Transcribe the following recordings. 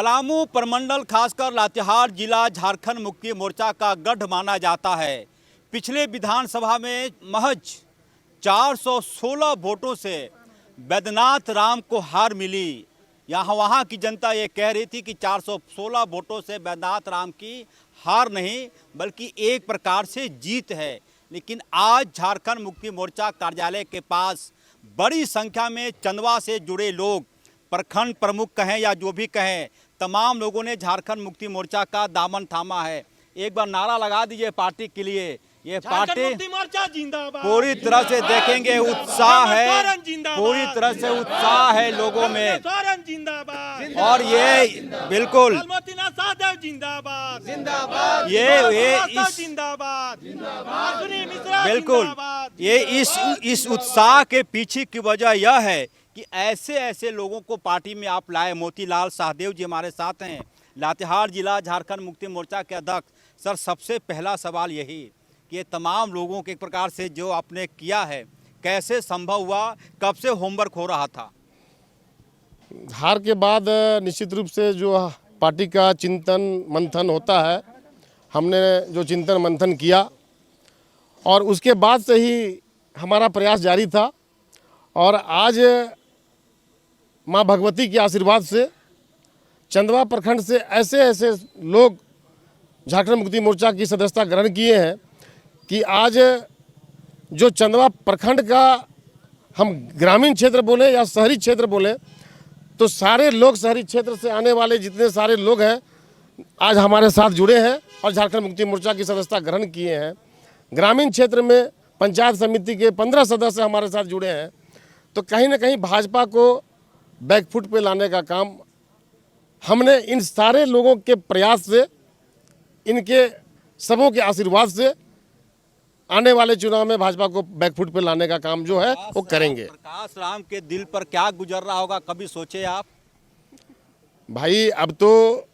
पलामू प्रमंडल खासकर लातेहार जिला झारखंड मुक्ति मोर्चा का गढ़ माना जाता है। पिछले विधानसभा में महज 416 वोटों से बैद्यनाथ राम को हार मिली। वहाँ की जनता ये कह रही थी कि 416 वोटों से बैद्यनाथ राम की हार नहीं बल्कि एक प्रकार से जीत है। लेकिन आज झारखंड मुक्ति मोर्चा कार्यालय के पास बड़ी संख्या में चंदवा से जुड़े लोग, प्रखंड प्रमुख कहें या जो भी कहें, तमाम लोगों ने झारखंड मुक्ति मोर्चा का दामन थामा है। एक बार नारा लगा दीजिए पार्टी के लिए। ये पार्टी पूरी तरह से देखेंगे, उत्साह है, पूरी तरह से उत्साह है लोगों में। और ये बिल्कुल बिल्कुल ये इस उत्साह के पीछे की वजह यह है कि ऐसे लोगों को पार्टी में आप लाए। मोतीलाल शाहदेव जी हमारे साथ हैं, लातेहार जिला झारखंड मुक्ति मोर्चा के अध्यक्ष। सर, सबसे पहला सवाल यही कि ये तमाम लोगों के एक प्रकार से जो आपने किया है, कैसे संभव हुआ, कब से होमवर्क हो रहा था? हार के बाद निश्चित रूप से जो पार्टी का चिंतन मंथन होता है, हमने जो चिंतन मंथन किया और उसके बाद से ही हमारा प्रयास जारी था। और आज माँ भगवती के आशीर्वाद से चंदवा प्रखंड से ऐसे लोग झारखंड मुक्ति मोर्चा की सदस्यता ग्रहण किए हैं कि आज जो चंदवा प्रखंड का हम ग्रामीण क्षेत्र बोले या शहरी क्षेत्र बोले, तो सारे लोग शहरी क्षेत्र से आने वाले जितने सारे लोग हैं आज हमारे साथ जुड़े हैं और झारखंड मुक्ति मोर्चा की सदस्यता ग्रहण किए हैं। ग्रामीण क्षेत्र में पंचायत समिति के 15 सदस्य हमारे साथ जुड़े हैं। तो कहीं ना कहीं भाजपा को बैकफुट पे लाने का काम हमने इन सारे लोगों के प्रयास से, इनके सबों के आशीर्वाद से आने वाले चुनाव में भाजपा को बैकफुट पे लाने का काम जो है वो करेंगे। प्रकाश राम के दिल पर क्या गुजर रहा होगा, कभी सोचे आप? भाई, अब तो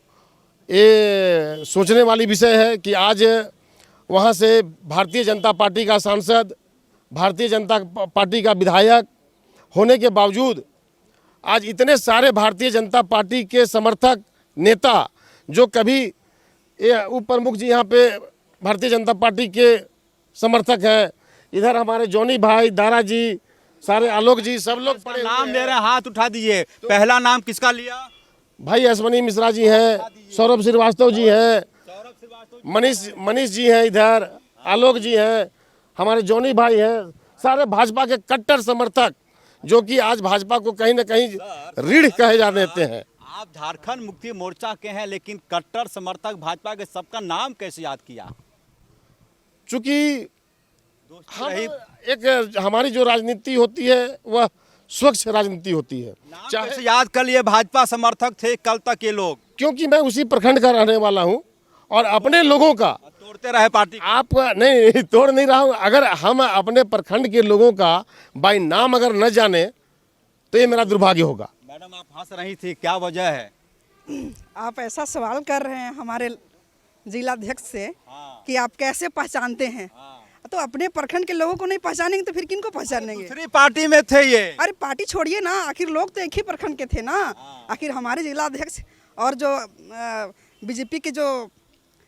ये सोचने वाली विषय है कि आज वहाँ से भारतीय जनता पार्टी का सांसद, भारतीय जनता पार्टी का विधायक होने के बावजूद आज इतने सारे भारतीय जनता पार्टी के समर्थक नेता, जो कभी ये उप प्रमुख जी यहाँ पे भारतीय जनता पार्टी के समर्थक हैं, इधर हमारे जॉनी भाई, दारा जी, सारे आलोक जी, सब लोग पड़े नाम ले रहे हैं, हाथ उठा दीजिए। पहला नाम किसका लिया? भाई अश्वनी मिश्रा जी हैं, सौरभ श्रीवास्तव जी हैं, मनीष जी हैं, इधर आलोक जी हैं, हमारे जॉनी भाई हैं, सारे भाजपा के कट्टर समर्थक जो कि आज भाजपा को कहीं ना कहीं रीढ़ कहे जा देते हैं। आप झारखंड मुक्ति मोर्चा के हैं लेकिन कट्टर समर्थक भाजपा के, सबका नाम कैसे याद किया? चूंकि हम एक हमारी जो राजनीति होती है वह स्वच्छ राजनीति होती है। चाहे याद कर लिए भाजपा समर्थक थे कल तक ये लोग, क्योंकि मैं उसी प्रखंड का रहने वाला हूं और अपने लोगों का तोड़ते रहे पार्टी। आप नहीं तोड़ नहीं रहा हूं। अगर हम अपने प्रखंड के लोगों का बाय नाम अगर न जाने तो ये मेरा दुर्भाग्य होगा। मैडम, आप हंस रही थी, क्या वजह है? आप ऐसा सवाल कर रहे हैं हमारे जिलाध्यक्ष से कि आप कैसे पहचानते हैं। तो अपने प्रखंड के लोगों को नहीं पहचानेंगे तो फिर किनको पहचानेंगे? दूसरी पार्टी में थे ये। अरे पार्टी छोड़िए ना, आखिर लोग तो एक ही प्रखंड के थे ना। आखिर हमारे जिलाध्यक्ष और जो बीजेपी के जो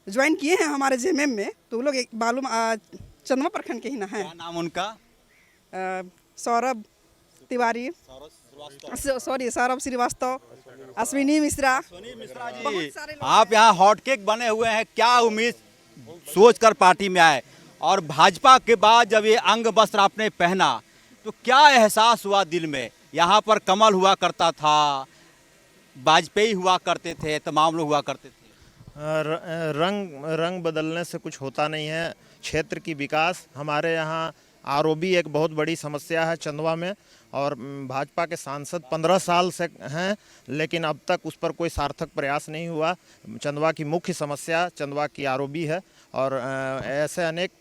ज्वाइन किए हैं हमारे जेएमएम में, तो वो लोग एक चंदवा प्रखंड के ही ना हैं। क्या नाम उनका? सौरभ तिवारी, सॉरी सौरभ श्रीवास्तव, अश्विनी मिश्रा जी। आप यहाँ हॉटकेक बने हुए हैं, क्या उम्मीद सोच कर पार्टी में आए? और भाजपा के बाद जब ये अंग वस्त्र आपने पहना तो क्या एहसास हुआ दिल में? यहाँ पर कमल हुआ करता था, वाजपेयी हुआ करते थे, तमाम लोग हुआ करते थे। रंग बदलने से कुछ होता नहीं है। क्षेत्र की विकास, हमारे यहाँ आरओबी एक बहुत बड़ी समस्या है चंदवा में, और भाजपा के सांसद 15 साल से हैं लेकिन अब तक उस पर कोई सार्थक प्रयास नहीं हुआ। चंदवा की मुख्य समस्या चंदवा की आरओबी है और ऐसे अनेक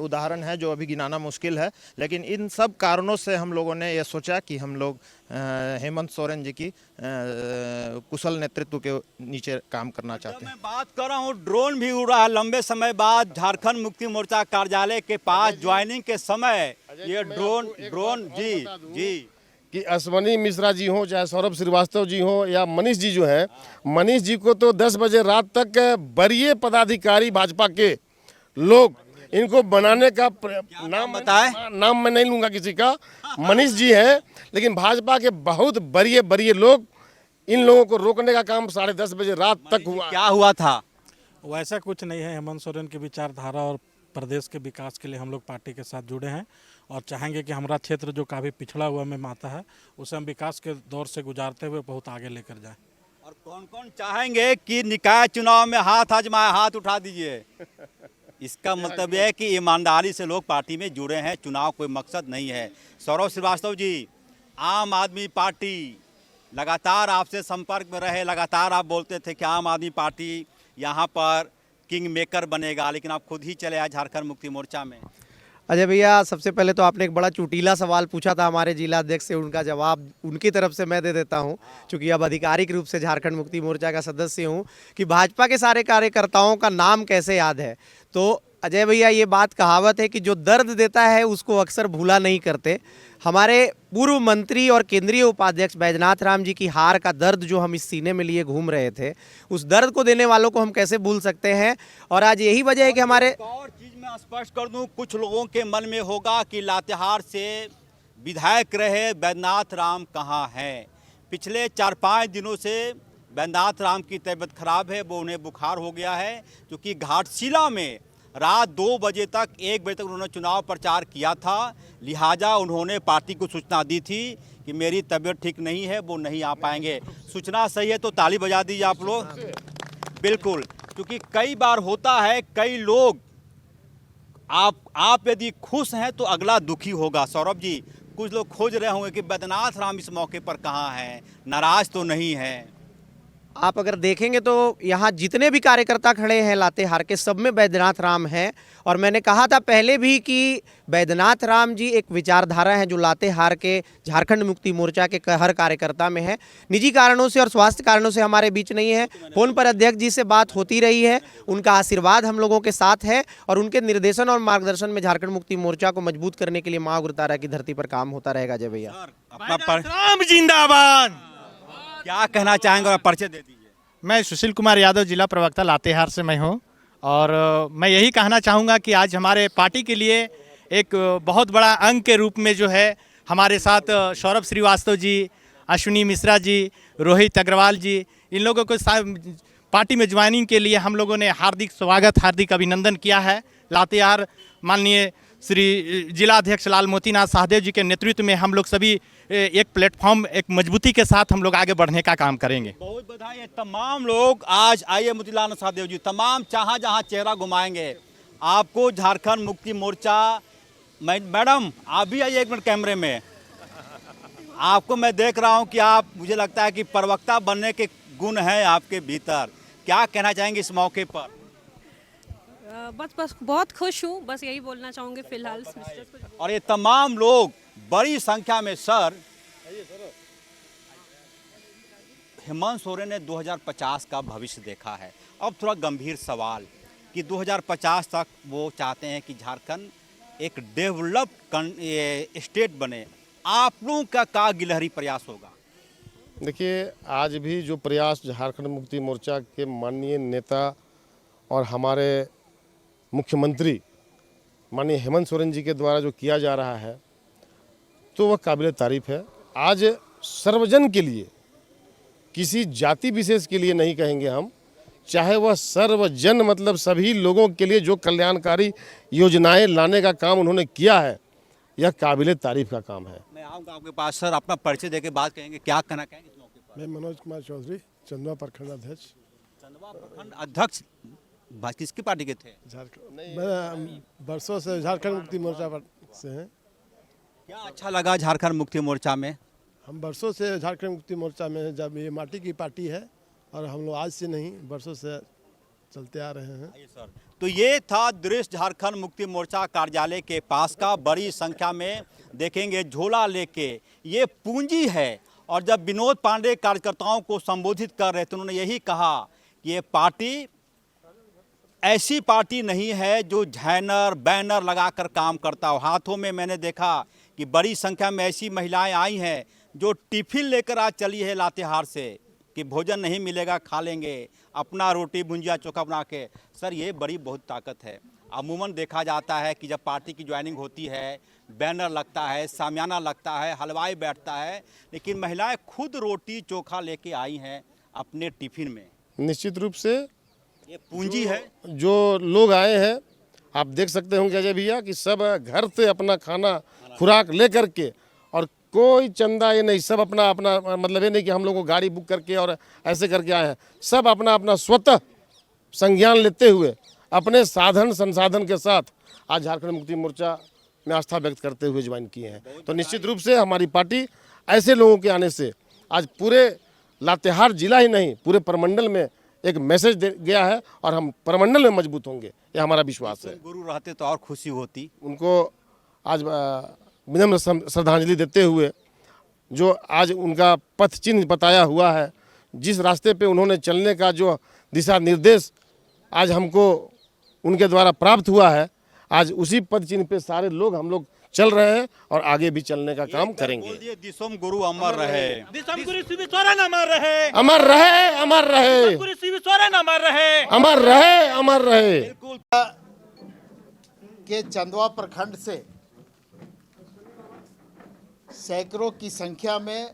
उदाहरण हैं जो अभी गिनाना मुश्किल है। लेकिन इन सब कारणों से हम लोगों ने ये सोचा कि हम लोग हेमंत सोरेन जी की कुशल नेतृत्व के नीचे काम करना चाहते हैं। मैं बात कर रहा हूँ, ड्रोन भी उड़ रहा है लंबे समय बाद झारखंड मुक्ति मोर्चा कार्यालय के पास ज्वाइनिंग के समय। ये ड्रोन जी कि अश्वनी मिश्रा जी हों, चाहे सौरभ श्रीवास्तव जी हों या मनीष जी जो हैं, मनीष जी को तो 10 बजे रात तक वरीय पदाधिकारी भाजपा के लोग इनको बनाने का नाम बताएं? नाम मैं नहीं लूंगा किसी का, मनीष जी हैं, लेकिन भाजपा के बहुत बड़े लोग इन लोगों को रोकने का काम 10:30 बजे रात तक हुआ। क्या हुआ था? वैसा कुछ नहीं है। हेमंत सोरेन की विचारधारा और प्रदेश के विकास के लिए हम लोग पार्टी के साथ जुड़े हैं और चाहेंगे कि हमारा क्षेत्र जो काफ़ी पिछड़ा हुआ में आता है उसे हम विकास के दौर से गुजारते हुए बहुत आगे लेकर जाएं। और कौन कौन चाहेंगे कि निकाय चुनाव में हाथ आजमाए? हाथ उठा दीजिए। इसका मतलब यह है कि ईमानदारी से लोग पार्टी में जुड़े हैं, चुनाव कोई मकसद नहीं है। सौरभ श्रीवास्तव जी, आम आदमी पार्टी लगातार आपसे संपर्क में रहे, लगातार आप बोलते थे कि आम आदमी पार्टी यहाँ पर किंग मेकर बनेगा, लेकिन आप खुद ही चले आए झारखंड मुक्ति मोर्चा में। अजय भैया, सबसे पहले तो आपने एक बड़ा चुटीला सवाल पूछा था हमारे जिला अध्यक्ष से, उनका जवाब उनकी तरफ से मैं दे देता हूं, क्योंकि अब आधिकारिक रूप से झारखंड मुक्ति मोर्चा का सदस्य हूं, कि भाजपा के सारे कार्यकर्ताओं का नाम कैसे याद है। तो अजय भैया, ये बात कहावत है कि जो दर्द देता है उसको अक्सर भूला नहीं करते। हमारे पूर्व मंत्री और केंद्रीय उपाध्यक्ष बैजनाथ राम जी की हार का दर्द जो हम इस सीने में लिए घूम रहे थे, उस दर्द को देने वालों को हम कैसे भूल सकते हैं। और आज यही वजह है कि हमारे एक और चीज मैं स्पष्ट कर दूं, कुछ लोगों के मन में होगा कि लातेहार से विधायक रहे बैजनाथ राम कहाँ हैं। पिछले 4-5 दिनों से बैजनाथ राम की तबीयत खराब है, वो उन्हें बुखार हो गया है, क्योंकि घाटशिला में रात 2 बजे तक 1 बजे तक उन्होंने चुनाव प्रचार किया था। लिहाजा उन्होंने पार्टी को सूचना दी थी कि मेरी तबीयत ठीक नहीं है, वो नहीं आ पाएंगे। सूचना सही है तो ताली बजा दीजिए आप लोग। बिल्कुल, क्योंकि कई बार होता है, कई लोग आप यदि खुश हैं तो अगला दुखी होगा। सौरभ जी, कुछ लोग खोज रहे होंगे कि बैजनाथ राम इस मौके पर कहाँ हैं, नाराज तो नहीं है। आप अगर देखेंगे तो यहाँ जितने भी कार्यकर्ता खड़े हैं लातेहार के, सब में बैजनाथ राम हैं। और मैंने कहा था पहले भी कि बैजनाथ राम जी एक विचारधारा है जो लातेहार के झारखंड मुक्ति मोर्चा के हर कार्यकर्ता में है। निजी कारणों से और स्वास्थ्य कारणों से हमारे बीच नहीं है। फोन पर अध्यक्ष जी से बात होती रही है, उनका आशीर्वाद हम लोगों के साथ है और उनके निर्देशन और मार्गदर्शन में झारखंड मुक्ति मोर्चा को मजबूत करने के लिए माँ उग्रतारा की धरती पर काम होता रहेगा। जय भैया। अपना राम जिंदाबाद। क्या कहना चाहेंगे और परिचय दे दीजिए। मैं सुशील कुमार यादव, जिला प्रवक्ता लातेहार से मैं हूं, और मैं यही कहना चाहूँगा कि आज हमारे पार्टी के लिए एक बहुत बड़ा अंग के रूप में जो है हमारे साथ सौरभ श्रीवास्तव जी, अश्विनी मिश्रा जी, रोहित अग्रवाल जी, इन लोगों को पार्टी में ज्वाइनिंग के लिए हम लोगों ने हार्दिक स्वागत, हार्दिक अभिनंदन किया है। लातेहार माननीय श्री जिला अध्यक्ष लाल मोतीनाथ शाहदेव जी के नेतृत्व में हम लोग सभी एक प्लेटफॉर्म, एक मजबूती के साथ हम लोग आगे बढ़ने का काम करेंगे। बहुत बधाई है। तमाम लोग आज आइए मोतीलाल शाहदेव जी, तमाम जहाँ जहाँ चेहरा घुमाएंगे आपको झारखंड मुक्ति मोर्चा। मैडम आप भी आइए एक मिनट कैमरे में। आपको मैं देख रहा हूँ कि आप, मुझे लगता है कि प्रवक्ता बनने के गुण हैं आपके भीतर। क्या कहना चाहेंगे इस मौके पर? बस बहुत खुश हूँ, बस यही बोलना चाहूँगी फिलहाल। और ये तमाम लोग बड़ी संख्या में, सर हेमंत सोरेन ने 2050 का भविष्य देखा है। अब थोड़ा गंभीर सवाल कि 2050 तक वो चाहते हैं कि झारखंड एक डेवलप्ड स्टेट बने। आप लोगों का गिलहरी प्रयास होगा? देखिए, आज भी जो प्रयास झारखंड मुक्ति मोर्चा के माननीय नेता और हमारे मुख्यमंत्री माननीय हेमंत सोरेन जी के द्वारा जो किया जा रहा है, तो वह काबिल तारीफ है। आज सर्वजन के लिए, किसी जाति विशेष के लिए नहीं कहेंगे हम, चाहे वह सर्वजन मतलब सभी लोगों के लिए जो कल्याणकारी योजनाएं लाने का काम उन्होंने किया है, यह काबिल तारीफ का काम है। मैं आऊँगा आपके पास सर, अपना परिचय देके बात करेंगे। क्या कहना कहेंगे इस मौके पर? मैं मनोज कुमार चौधरी, चंदवा प्रखंड अध्यक्ष। चंदवा प्रखंड अध्यक्ष किसकी पार्टी के थे? मैं बरसों से झारखंड मुक्ति मोर्चा से हैं। क्या अच्छा लगा झारखंड मुक्ति मोर्चा में? हम बरसों से झारखंड मुक्ति मोर्चा में हैं। जब ये माटी की पार्टी है और हम लोग आज से नहीं, बरसों से चलते आ रहे हैं। सर, तो ये था दृश्य झारखंड मुक्ति मोर्चा कार्यालय के पास का। बड़ी संख्या में देखेंगे झोला लेके, ये पूंजी है। और जब विनोद पांडे कार्यकर्ताओं को संबोधित कर रहे थे, उन्होंने यही कहा कि ये पार्टी ऐसी पार्टी नहीं है जो झैनर बैनर लगाकर काम करता हो। हाथों में मैंने देखा कि बड़ी संख्या में ऐसी महिलाएं आई हैं जो टिफिन लेकर आज चली है लातेहार से कि भोजन नहीं मिलेगा, खा लेंगे अपना रोटी भुंजिया चोखा बना के। सर, ये बड़ी बहुत ताकत है। अमूमन देखा जाता है कि जब पार्टी की ज्वाइनिंग होती है, बैनर लगता है, सामियाना लगता है, हलवाई बैठता है, लेकिन महिलाएं खुद रोटी चोखा लेके आई हैं अपने टिफिन में। निश्चित रूप से ये पूंजी है। जो लोग आए हैं, आप देख सकते होंगे अजय भैया कि सब घर से अपना खाना खुराक ले करके, और कोई चंदा ये नहीं, सब अपना अपना, मतलब ये नहीं कि हम लोग को गाड़ी बुक करके और ऐसे करके आए हैं। सब अपना अपना स्वतः संज्ञान लेते हुए अपने साधन संसाधन के साथ आज झारखंड मुक्ति मोर्चा में आस्था व्यक्त करते हुए ज्वाइन किए हैं। तो निश्चित रूप से हमारी पार्टी ऐसे लोगों के आने से आज पूरे लातेहार जिला ही नहीं, पूरे प्रमंडल में एक मैसेज दे गया है, और हम प्रमंडल में मजबूत होंगे, ये हमारा विश्वास है। गुरु रहते तो और खुशी होती। उनको आज विनम्र श्रद्धांजलि देते हुए, जो आज उनका पथ चिन्ह बताया हुआ है, जिस रास्ते पे उन्होंने चलने का जो दिशा निर्देश आज हमको उनके द्वारा प्राप्त हुआ है, आज उसी पद चिन्ह पे सारे लोग हम लोग चल रहे हैं और आगे भी चलने का काम करेंगे। दिसोम गुरु अमर रहे, दिसम गुरु शिव सोरेन अमर रहे, अमर रहे, अमर रहे, गुरु शिव सोरेन अमर रहे, अमर रहे, अमर रहे। के चंदवा प्रखंड से सैकड़ों की संख्या में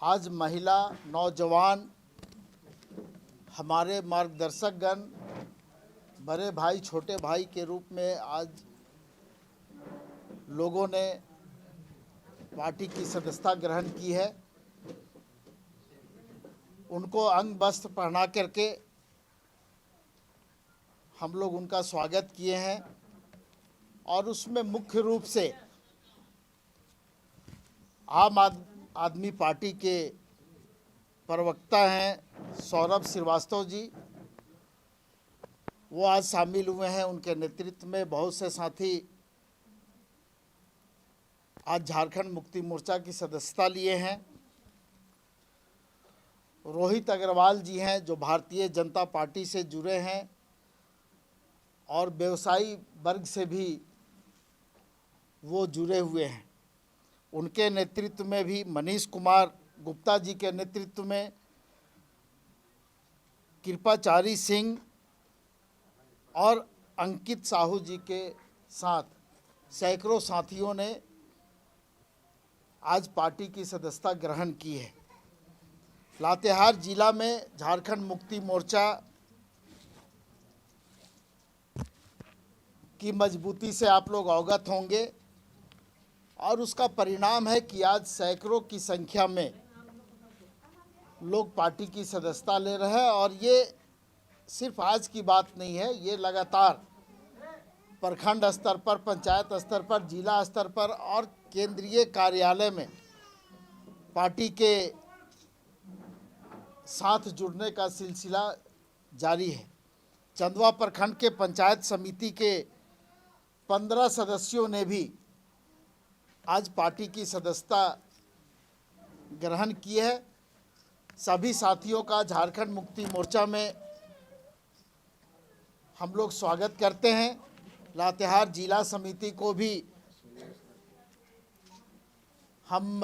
आज महिला, नौजवान, हमारे मार्गदर्शकगण, बड़े भाई, छोटे भाई के रूप में आज लोगों ने पार्टी की सदस्यता ग्रहण की है। उनको अंग वस्त्र पहना करके हम लोग उनका स्वागत किए हैं, और उसमें मुख्य रूप से आम आदमी पार्टी के प्रवक्ता हैं सौरभ श्रीवास्तव जी, वो आज शामिल हुए हैं। उनके नेतृत्व में बहुत से साथी आज झारखंड मुक्ति मोर्चा की सदस्यता लिए हैं। रोहित अग्रवाल जी हैं जो भारतीय जनता पार्टी से जुड़े हैं, और व्यवसायी वर्ग से भी वो जुड़े हुए हैं। उनके नेतृत्व में भी मनीष कुमार गुप्ता जी के नेतृत्व में कृपाचारी सिंह और अंकित साहू जी के साथ सैकड़ों साथियों ने आज पार्टी की सदस्यता ग्रहण की है। लातेहार जिला में झारखंड मुक्ति मोर्चा की मजबूती से आप लोग अवगत होंगे, और उसका परिणाम है कि आज सैकड़ों की संख्या में लोग पार्टी की सदस्यता ले रहे हैं। और ये सिर्फ आज की बात नहीं है, ये लगातार प्रखंड स्तर पर, पंचायत स्तर पर, जिला स्तर पर और केंद्रीय कार्यालय में पार्टी के साथ जुड़ने का सिलसिला जारी है। चंदवा प्रखंड के पंचायत समिति के 15 सदस्यों ने भी आज पार्टी की सदस्यता ग्रहण की है। सभी साथियों का झारखंड मुक्ति मोर्चा में हम लोग स्वागत करते हैं। लातेहार जिला समिति को भी हम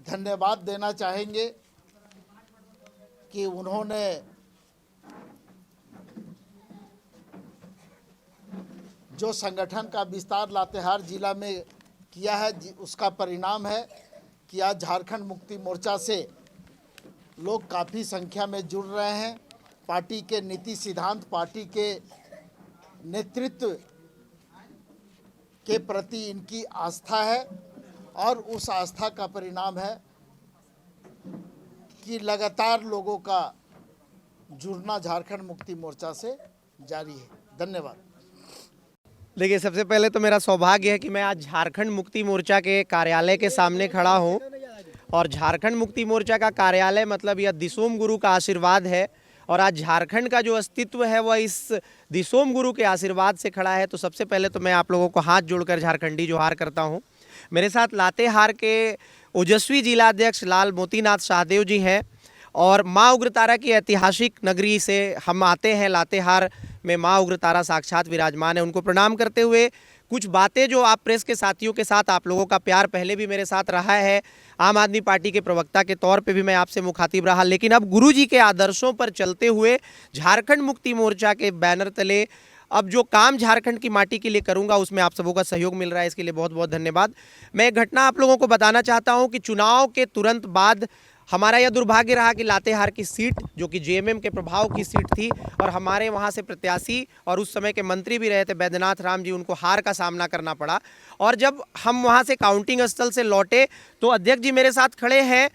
धन्यवाद देना चाहेंगे कि उन्होंने जो संगठन का विस्तार लातेहार जिला में किया है, उसका परिणाम है कि आज झारखंड मुक्ति मोर्चा से लोग काफ़ी संख्या में जुड़ रहे हैं। पार्टी के नीति सिद्धांत, पार्टी के नेतृत्व के प्रति इनकी आस्था है, और उस आस्था का परिणाम है कि लगातार लोगों का जुड़ना झारखंड मुक्ति मोर्चा से जारी है। धन्यवाद। देखिए, सबसे पहले तो मेरा सौभाग्य है कि मैं आज झारखंड मुक्ति मोर्चा के कार्यालय के सामने खड़ा हूं, और झारखंड मुक्ति मोर्चा का कार्यालय मतलब यह दिसोम गुरु का आशीर्वाद है, और आज झारखंड का जो अस्तित्व है वह इस दिसोम गुरु के आशीर्वाद से खड़ा है। तो सबसे पहले तो मैं आप लोगों को हाथ जोड़कर झारखंडी जोहार करता हूं। मेरे साथ लातेहार के ओजस्वी जिलाध्यक्ष लाल मोतीनाथ शाहदेव जी हैं, और माँ उग्रतारा की ऐतिहासिक नगरी से हम आते हैं लातेहार में माँ उग्रतारा साक्षात विराजमान है। उनको प्रणाम करते हुए कुछ बातें जो आप प्रेस के साथियों के साथ, आप लोगों का प्यार पहले भी मेरे साथ रहा है, आम आदमी पार्टी के प्रवक्ता के तौर पे भी मैं आपसे मुखातिब रहा, लेकिन अब गुरुजी के आदर्शों पर चलते हुए झारखंड मुक्ति मोर्चा के बैनर तले अब जो काम झारखंड की माटी के लिए करूंगा उसमें आप सबों का सहयोग मिल रहा है, इसके लिए बहुत बहुत धन्यवाद। मैं एक घटना आप लोगों को बताना चाहता हूं कि चुनाव के तुरंत बाद हमारा यह दुर्भाग्य रहा कि लातेहार की सीट जो कि जेएमएम के प्रभाव की सीट थी और हमारे वहां से प्रत्याशी और उस समय के मंत्री भी रहे थे बैद्यनाथ राम जी, उनको हार का सामना करना पड़ा। और जब हम वहां से काउंटिंग स्थल से लौटे तो अध्यक्ष जी मेरे साथ खड़े हैं,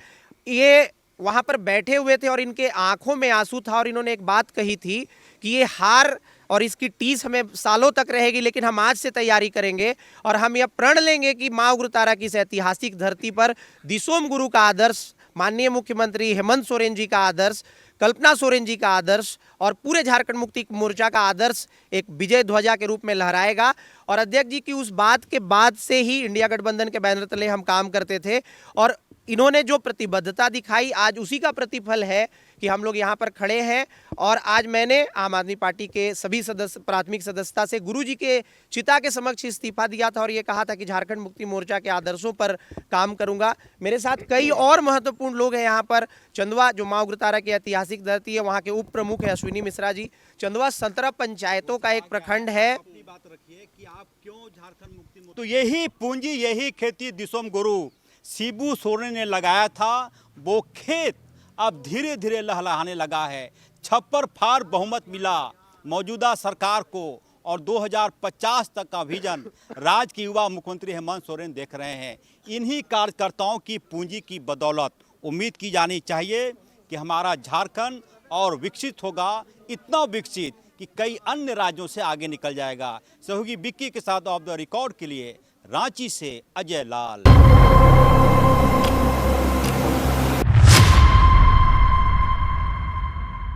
ये वहां पर बैठे हुए थे और इनके आंखों में आंसू था और इन्होंने एक बात कही थी कि ये हार और इसकी टीस हमें सालों तक रहेगी, लेकिन हम आज से तैयारी करेंगे और हम यह प्रण लेंगे कि माँ उग्रतारा की इस ऐतिहासिक धरती पर दिसोम गुरु का आदर्श, माननीय मुख्यमंत्री हेमंत सोरेन जी का आदर्श, कल्पना सोरेन जी का आदर्श और पूरे झारखंड मुक्ति मोर्चा का आदर्श एक विजय ध्वजा के रूप में लहराएगा। और अध्यक्ष जी की उस बात के बाद से ही इंडिया गठबंधन के बैनर तले हम काम करते थे और इन्होंने जो प्रतिबद्धता दिखाई आज उसी का प्रतिफल है कि हम लोग यहाँ पर खड़े हैं। और आज मैंने आम आदमी पार्टी के सभी सदस्य प्राथमिक सदस्यता से गुरुजी के चिता के समक्ष इस्तीफा दिया था और ये कहा था कि झारखंड मुक्ति मोर्चा के आदर्शों पर काम करूंगा। मेरे साथ कई और महत्वपूर्ण लोग हैं यहाँ पर। चंदवा जो माँ उग्रतारा की ऐतिहासिक धरती है, वहाँ के उप प्रमुख है अश्विनी मिश्रा जी। चंदवा 17 पंचायतों का एक प्रखंड है। अपनी बात रखिए कि आप क्यों झारखंड मुक्ति, तो यही पूंजी, यही खेती दिसोम गुरु शिबू सोरेन ने लगाया था, वो खेत अब धीरे धीरे लहलहाने लगा है। छप्पर फाड़ बहुमत मिला मौजूदा सरकार को और 2050 तक का विजन राज्य के युवा मुख्यमंत्री हेमंत सोरेन देख रहे हैं। इन्हीं कार्यकर्ताओं की पूंजी की बदौलत उम्मीद की जानी चाहिए कि हमारा झारखंड और विकसित होगा, इतना विकसित कि कई अन्य राज्यों से आगे निकल जाएगा। सहयोगी बिक्की के साथ ऑफ द रिकॉर्ड के लिए रांची से अजय लाल।